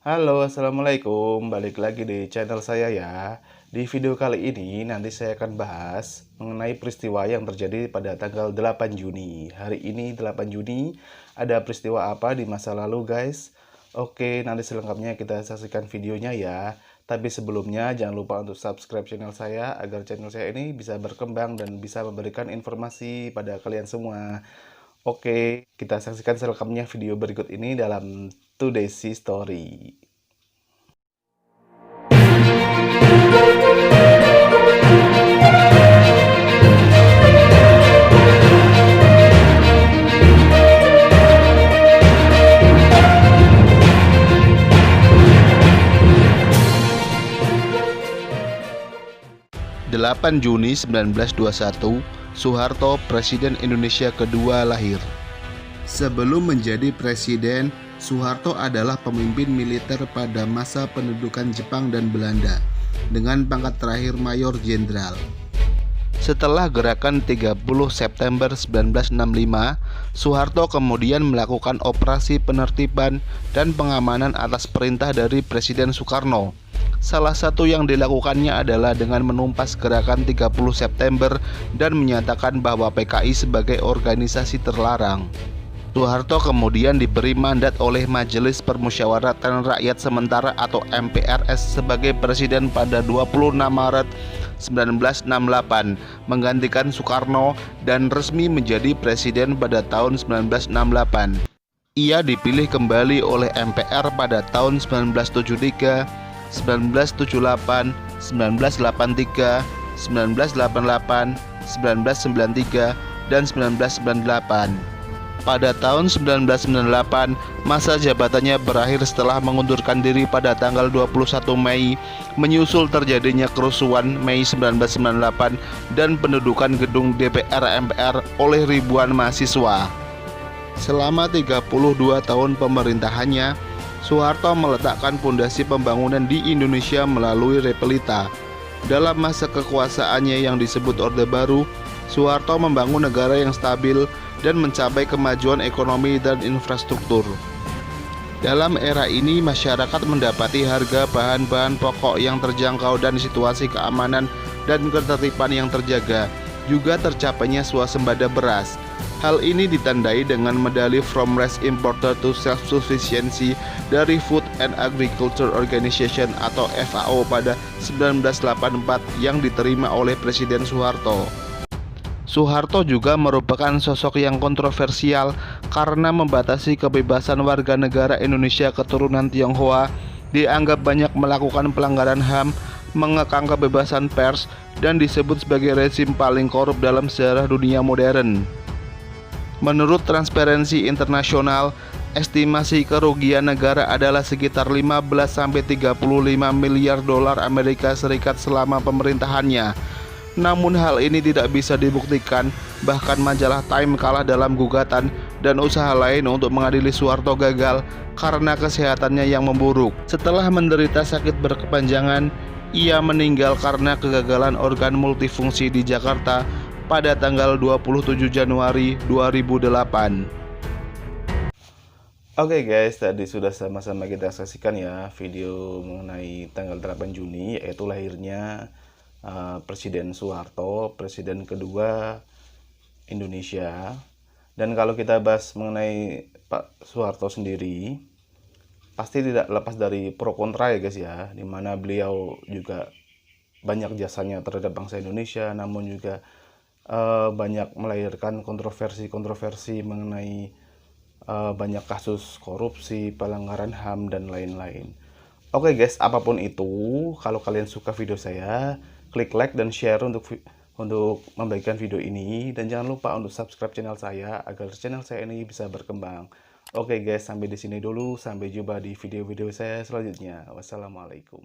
Halo, assalamualaikum. Balik lagi di channel saya ya. Di video kali ini nanti saya akan bahas mengenai peristiwa yang terjadi pada tanggal 8 Juni. Hari ini 8 Juni ada peristiwa apa di masa lalu, guys? Oke, nanti selengkapnya kita saksikan videonya ya. Tapi sebelumnya jangan lupa untuk subscribe channel saya agar channel saya ini bisa berkembang dan bisa memberikan informasi pada kalian semua. Oke, kita saksikan selengkapnya video berikut ini dalam Today's Story. 8 Juni 1921, Soeharto, Presiden Indonesia kedua lahir. Sebelum menjadi presiden, Soeharto adalah pemimpin militer pada masa pendudukan Jepang dan Belanda, dengan pangkat terakhir Mayor Jenderal. Setelah gerakan 30 September 1965, Soeharto kemudian melakukan operasi penertiban dan pengamanan atas perintah dari Presiden Soekarno. Salah satu yang dilakukannya adalah dengan menumpas gerakan 30 September dan menyatakan bahwa PKI sebagai organisasi terlarang. Soeharto kemudian diberi mandat oleh Majelis Permusyawaratan Rakyat Sementara atau MPRS sebagai presiden pada 26 Maret 1968, menggantikan Soekarno dan resmi menjadi presiden pada tahun 1968. Ia dipilih kembali oleh MPR pada tahun 1973, 1978, 1983, 1988, 1993, dan 1998. Pada tahun 1998, masa jabatannya berakhir setelah mengundurkan diri pada tanggal 21 Mei, menyusul terjadinya kerusuhan Mei 1998 dan pendudukan gedung DPR MPR oleh ribuan mahasiswa. Selama 32 tahun pemerintahannya, Soeharto meletakkan pondasi pembangunan di Indonesia melalui Repelita. Dalam masa kekuasaannya yang disebut Orde Baru, Soeharto membangun negara yang stabil dan mencapai kemajuan ekonomi dan infrastruktur. Dalam era ini, masyarakat mendapati harga bahan-bahan pokok yang terjangkau dan situasi keamanan dan ketertiban yang terjaga. Juga tercapainya swasembada beras. Hal ini ditandai dengan medali From Rice Importer to Self-Sufficiency dari Food and Agriculture Organization atau FAO pada 1984 yang diterima oleh Presiden Soeharto. Soeharto juga merupakan sosok yang kontroversial karena membatasi kebebasan warga negara Indonesia keturunan Tionghoa, dianggap banyak melakukan pelanggaran HAM, mengekang kebebasan pers, dan disebut sebagai rezim paling korup dalam sejarah dunia modern. Menurut Transparency International, estimasi kerugian negara adalah sekitar 15-35 miliar dolar Amerika Serikat selama pemerintahannya. Namun hal ini tidak bisa dibuktikan, bahkan majalah Time kalah dalam gugatan dan usaha lain untuk mengadili Soeharto gagal karena kesehatannya yang memburuk. Setelah menderita sakit berkepanjangan, ia meninggal karena kegagalan organ multifungsi di Jakarta pada tanggal 27 Januari 2008. Oke guys, tadi sudah sama-sama kita saksikan ya video mengenai tanggal 8 Juni, yaitu lahirnya Presiden Soeharto, presiden kedua Indonesia. Dan kalau kita bahas mengenai Pak Soeharto sendiri, pasti tidak lepas dari pro kontra ya guys ya, dimana beliau juga banyak jasanya terhadap bangsa Indonesia, namun juga banyak melahirkan kontroversi mengenai banyak kasus korupsi, pelanggaran HAM, dan lain-lain. Oke guys, apapun itu, kalau kalian suka video saya, klik like dan share untuk membagikan video ini, dan jangan lupa untuk subscribe channel saya agar channel saya ini bisa berkembang. Oke guys, sampai di sini dulu, sampai jumpa di video-video saya selanjutnya. Wassalamualaikum.